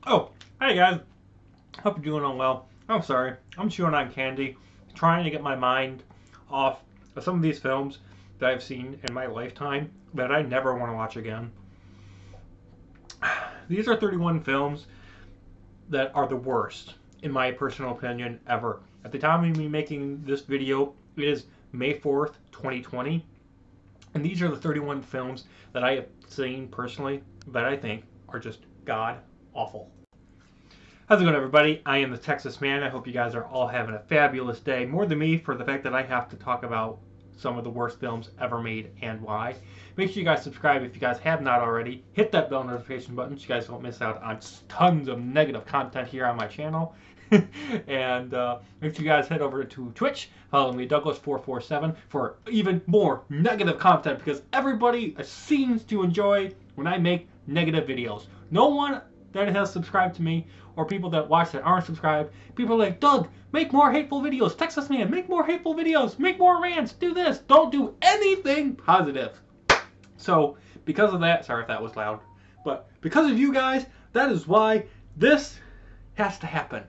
Oh, hey guys. Hope you're doing all well. I'm sorry. I'm chewing on candy, trying to get my mind off of some of these films that I've seen in my lifetime that I never want to watch again. These are 31 films that are the worst, in my personal opinion, ever. At the time of me making this video, it is May 4th, 2020. And these are the 31 films that I have seen personally that I think are just god awful. How's it going, everybody? I am the Texas Man. I hope you guys are all having a fabulous day. More than me, for the fact that I have to talk about some of the worst films ever made and why. Make sure you guys subscribe if you guys have not already. Hit that bell notification button so you guys don't miss out on tons of negative content here on my channel. And make sure you guys head over to Twitch. Follow me, Douglas447, for even more negative content because everybody seems to enjoy when I make negative videos. No one that has subscribed to me or people that watch that aren't subscribed, people are like, Doug, make more hateful videos. Texas Man, make more hateful videos. Make more rants. Do this. Don't do anything positive. So, because of that, sorry if that was loud, but because of you guys, that is why this has to happen.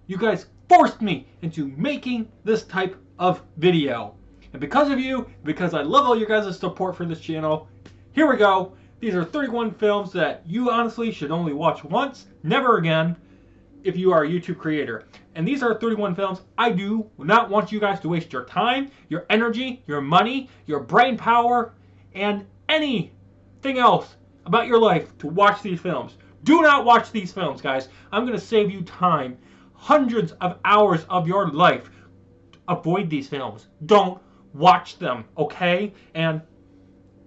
You guys forced me into making this type of video. And because of you, because I love all your guys' support for this channel, here we go. These are 31 films that you honestly should only watch once, never again, if you are a YouTube creator. And these are 31 films I do not want you guys to waste your time, your energy, your money, your brain power, and anything else about your life to watch these films. Do not watch these films, guys. I'm going to save you time. Hundreds of hours of your life. Avoid these films. Don't watch them, okay? And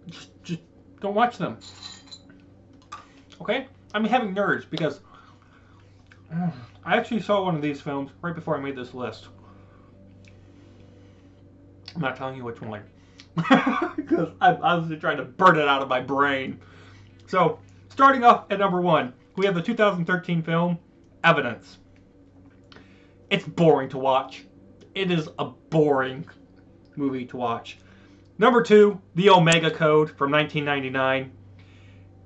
just don't watch them. Okay? I'm having nerves because I actually saw one of these films right before I made this list. I'm not telling you which one. Because I'm honestly trying to burn it out of my brain. So, starting off at number 1, we have the 2013 film, Evidence. It's boring to watch. It is a boring movie to watch. Number 2, The Omega Code from 1999.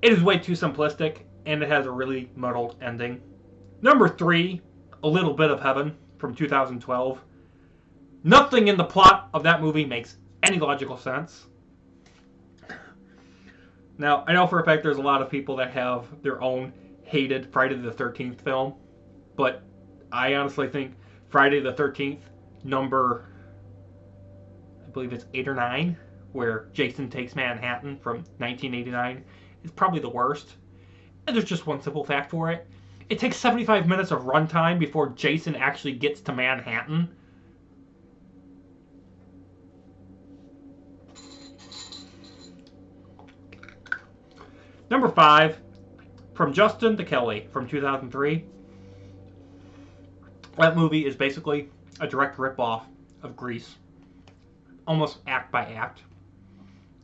It is way too simplistic, and it has a really muddled ending. Number 3, A Little Bit of Heaven from 2012. Nothing in the plot of that movie makes any logical sense. Now, I know for a fact there's a lot of people that have their own hated Friday the 13th film, but I honestly think Friday the 13th, number, I believe it's 8 or 9, where Jason Takes Manhattan from 1989, is probably the worst. And there's just one simple fact for it. It takes 75 minutes of runtime before Jason actually gets to Manhattan. Number 5, From Justin to Kelly from 2003. That movie is basically a direct ripoff of Grease, almost act by act.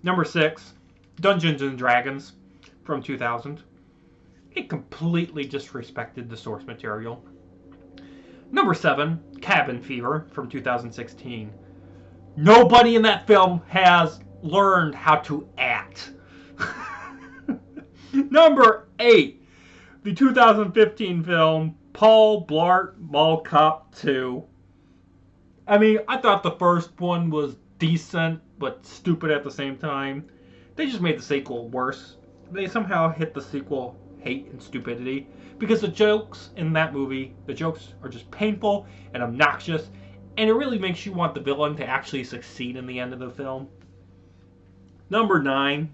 Number 6, Dungeons and Dragons from 2000. It completely disrespected the source material. Number 7, Cabin Fever from 2016. Nobody in that film has learned how to act. Number 8, the 2015 film Paul Blart Mall Cop 2. I mean, I thought the first one was decent, but stupid at the same time. They just made the sequel worse. They somehow hit the sequel hate and stupidity. Because the jokes in that movie, the jokes are just painful and obnoxious, and it really makes you want the villain to actually succeed in the end of the film. Number 9,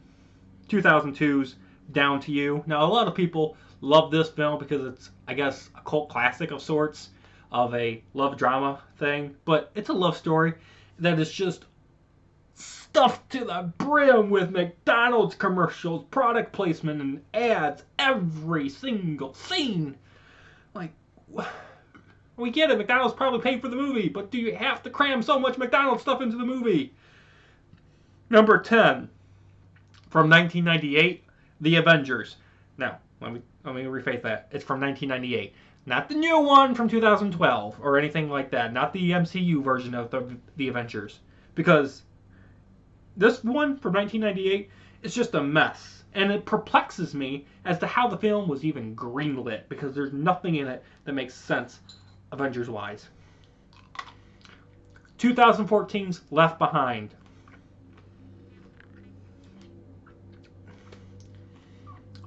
2002's Down to You. Now, a lot of people love this film because it's, I guess, a cult classic of sorts, of a love drama thing, but it's a love story that is just stuffed to the brim with McDonald's commercials, product placement, and ads every single scene. Like, we get it, McDonald's probably paid for the movie, but do you have to cram so much McDonald's stuff into the movie? Number 10, from 1998, The Avengers. Now, let me rephrase that. It's from 1998. Not the new one from 2012 or anything like that. Not the MCU version of the Avengers. Because This one from 1998 is just a mess, and it perplexes me as to how the film was even greenlit because there's nothing in it that makes sense Avengers wise. 2014's Left Behind.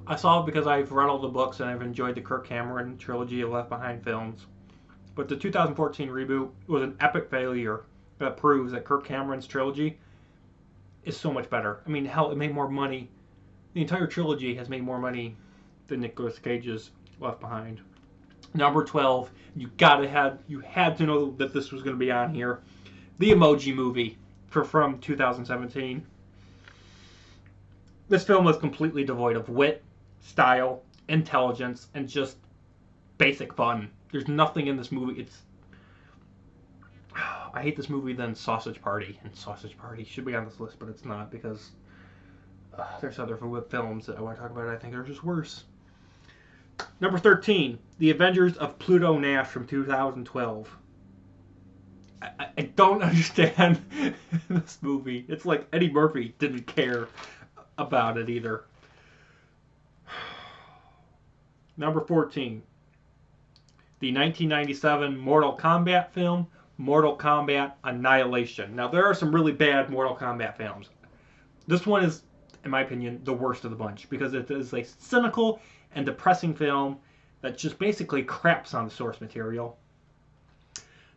I saw it because I've read all the books and I've enjoyed the Kirk Cameron trilogy of Left Behind films. But the 2014 reboot was an epic failure that proves that Kirk Cameron's trilogy is so much better. I mean, hell, it made more money. The entire trilogy has made more money than Nicolas Cage's Left Behind. Number 12, you had to know that this was going to be on here. The Emoji Movie from 2017. This film was completely devoid of wit, style, intelligence, and just basic fun. There's nothing in this movie. I hate this movie than Sausage Party, and Sausage Party should be on this list, but it's not because there's other films that I want to talk about I think are just worse. Number 13, The Avengers of Pluto Nash from 2012. I don't understand this movie. It's like Eddie Murphy didn't care about it either. Number 14, the 1997 Mortal Kombat film, Mortal Kombat Annihilation. Now, there are some really bad Mortal Kombat films. This one is, in my opinion, the worst of the bunch because it is a cynical and depressing film that just basically craps on the source material.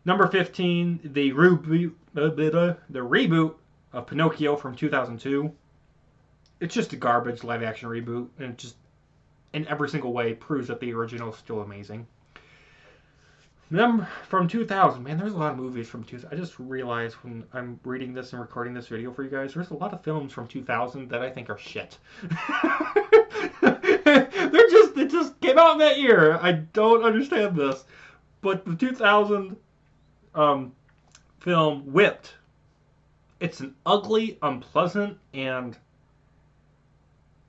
Number 15, the reboot of Pinocchio from 2002. It's just a garbage live-action reboot, and it just, in every single way, proves that the original is still amazing. From 2000, man, there's a lot of movies from 2000. I just realized when I'm reading this and recording this video for you guys, there's a lot of films from 2000 that I think are shit. It just came out in that year. I don't understand this. But the 2000 film Whipped, it's an ugly, unpleasant, and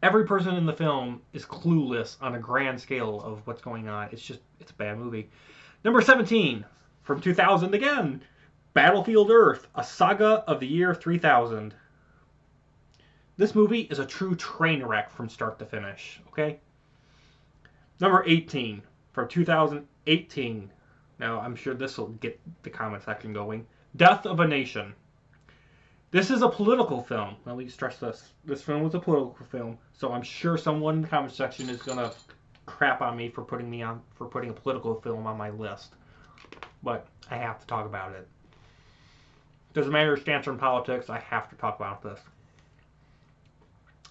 every person in the film is clueless on a grand scale of what's going on. It's a bad movie. Number 17, from 2000 again, Battlefield Earth, a saga of the year 3000. This movie is a true train wreck from start to finish, okay? Number 18, from 2018. Now, I'm sure this will get the comment section going. Death of a Nation. This is a political film. Let me stress this. This film was a political film, so I'm sure someone in the comment section is going to crap on me for putting a political film on my list. But I have to talk about it. Doesn't matter your stance on politics, I have to talk about this.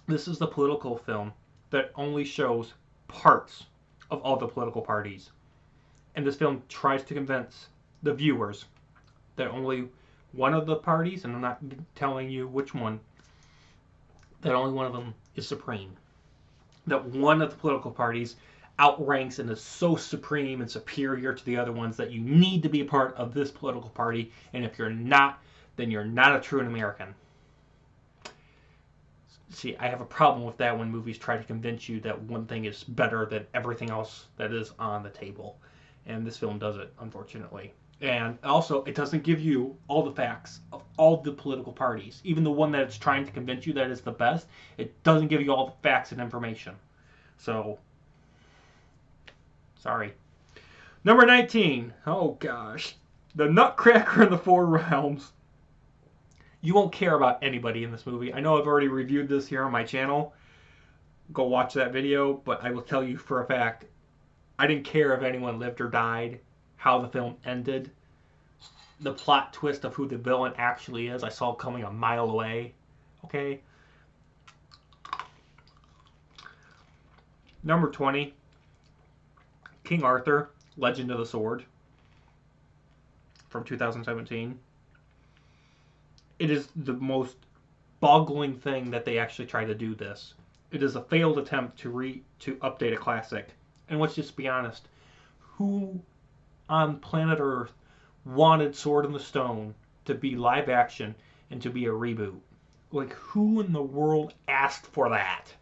This is the political film that only shows parts of all the political parties. And this film tries to convince the viewers that only one of the parties, and I'm not telling you which one, that only one of them is supreme. That one of the political parties outranks and is so supreme and superior to the other ones that you need to be a part of this political party, and if you're not, then you're not a true American. See, I have a problem with that when movies try to convince you that one thing is better than everything else that is on the table. And this film does it, unfortunately. And also, it doesn't give you all the facts of all the political parties. Even the one that it's trying to convince you that is the best, it doesn't give you all the facts and information. So, sorry. Number 19. Oh, gosh. The Nutcracker in the Four Realms. You won't care about anybody in this movie. I know I've already reviewed this here on my channel. Go watch that video, but I will tell you for a fact, I didn't care if anyone lived or died, how the film ended. The plot twist of who the villain actually is, I saw coming a mile away. Okay? Number 20, King Arthur, Legend of the Sword, from 2017. It is the most boggling thing that they actually try to do this. It is a failed attempt to update a classic. And let's just be honest, who on planet Earth wanted Sword in the Stone to be live action and to be a reboot? Like, who in the world asked for that?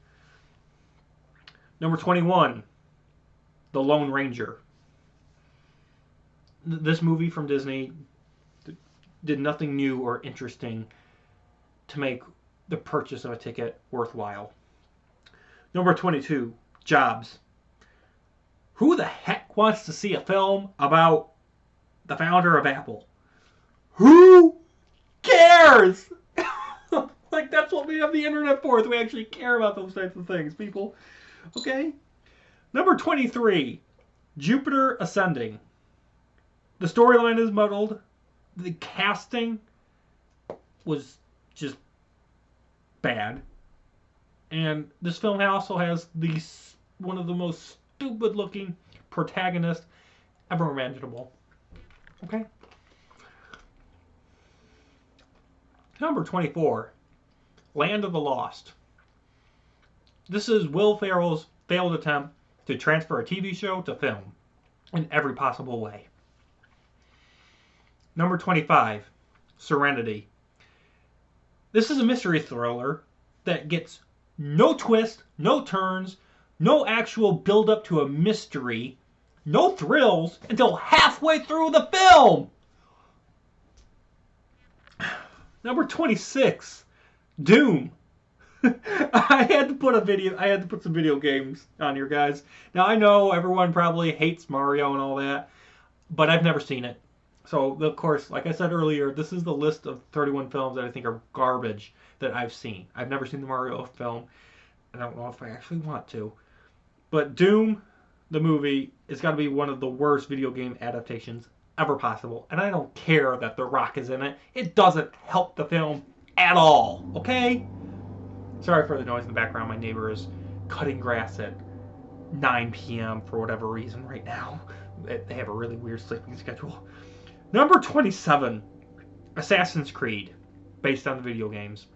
Number 21, The Lone Ranger. This movie from Disney did nothing new or interesting to make the purchase of a ticket worthwhile. Number 22, Jobs. Who the heck wants to see a film about the founder of Apple? Who cares? Like, that's what we have the internet for. We actually care about those types of things, people. Okay? Number 23, Jupiter Ascending. The storyline is muddled. The casting was just bad. And this film also has one of the most stupid-looking protagonists ever imaginable. Okay? Number 24, Land of the Lost. This is Will Ferrell's failed attempt to transfer a TV show to film in every possible way. Number 25, Serenity. This is a mystery thriller that gets no twist, no turns, no actual build-up to a mystery, no thrills until halfway through the film. Number 26, Doom. I had to put some video games on here, guys. Now, I know everyone probably hates Mario and all that, but I've never seen it. So, of course, like I said earlier, this is the list of 31 films that I think are garbage that I've seen. I've never seen the Mario film. I don't know if I actually want to. But Doom, the movie, is got to be one of the worst video game adaptations ever possible. And I don't care that The Rock is in it. It doesn't help the film at all. Okay? Sorry for the noise in the background. My neighbor is cutting grass at 9 p.m. for whatever reason right now. They have a really weird sleeping schedule. Number 27, Assassin's Creed, based on the video games.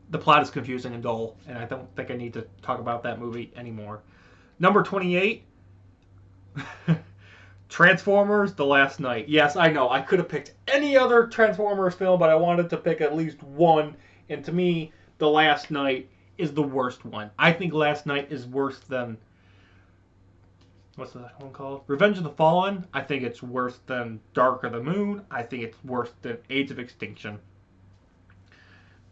The plot is confusing and dull, and I don't think I need to talk about that movie anymore. Number 28, Transformers: The Last Knight. Yes, I know, I could have picked any other Transformers film, but I wanted to pick at least one, and to me, The Last Knight is the worst one. I think Last Knight is worse than... what's that one called? Revenge of the Fallen. I think it's worse than Dark of the Moon. I think it's worse than Age of Extinction.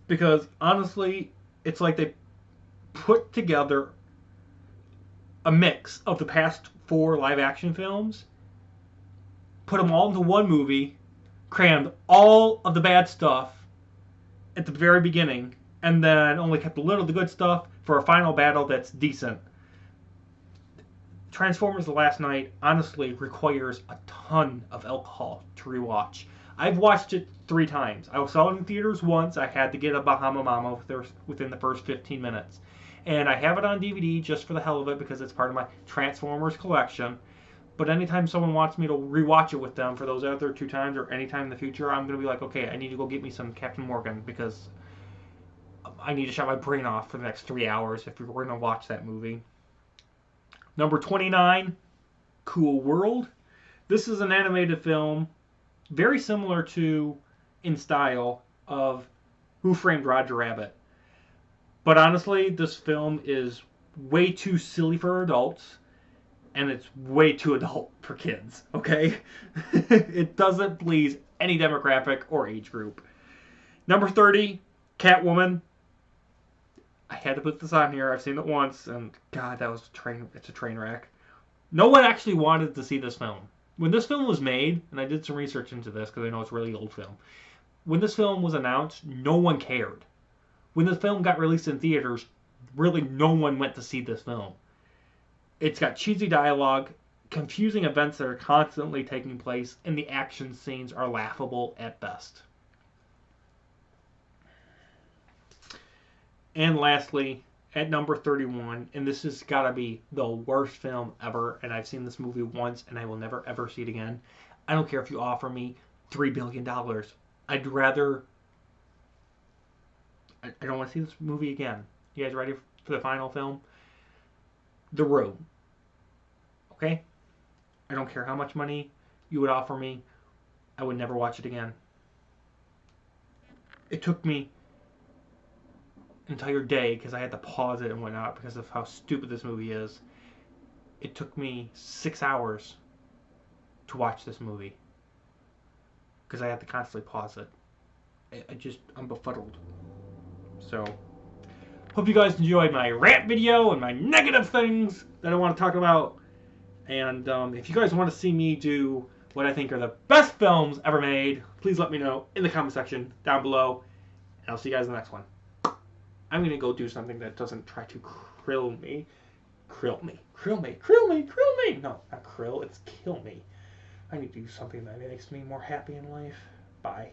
Because, honestly, it's like they put together a mix of the past 4 live-action films, put them all into one movie, crammed all of the bad stuff at the very beginning, and then only kept a little of the good stuff for a final battle that's decent. Transformers: The Last Knight honestly requires a ton of alcohol to rewatch. I've watched it 3 times. I saw it in theaters once. I had to get a Bahama Mama within the first 15 minutes. And I have it on DVD just for the hell of it because it's part of my Transformers collection. But anytime someone wants me to rewatch it with them for those other 2 times or anytime in the future, I'm going to be like, okay, I need to go get me some Captain Morgan because I need to shut my brain off for the next 3 hours if we're going to watch that movie. Number 29, Cool World. This is an animated film very similar to, in style, of Who Framed Roger Rabbit. But honestly, this film is way too silly for adults, and it's way too adult for kids, okay? It doesn't please any demographic or age group. Number 30, Catwoman. I had to put this on here. I've seen it once, and God, it's a train wreck. No one actually wanted to see this film. When this film was made, and I did some research into this because I know it's a really old film. When this film was announced, no one cared. When the film got released in theaters, really no one went to see this film. It's got cheesy dialogue, confusing events that are constantly taking place, and the action scenes are laughable at best. And lastly, at number 31, and this has got to be the worst film ever, and I've seen this movie once, and I will never ever see it again. I don't care if you offer me $3 billion. I'd rather... I don't want to see this movie again. You guys ready for the final film? The Room. Okay? I don't care how much money you would offer me. I would never watch it again. It took me entire day because I had to pause it and whatnot because of how stupid this movie is. It took me 6 hours to watch this movie because I had to constantly pause it. I'm befuddled. So, hope you guys enjoyed my rant video and my negative things that I want to talk about. And if you guys want to see me do what I think are the best films ever made, please let me know in the comment section down below. And I'll see you guys in the next one. I'm going to go do something that doesn't try to krill me. Krill me. Krill me. Krill me. Krill me. No, not krill. It's kill me. I need to do something that makes me more happy in life. Bye.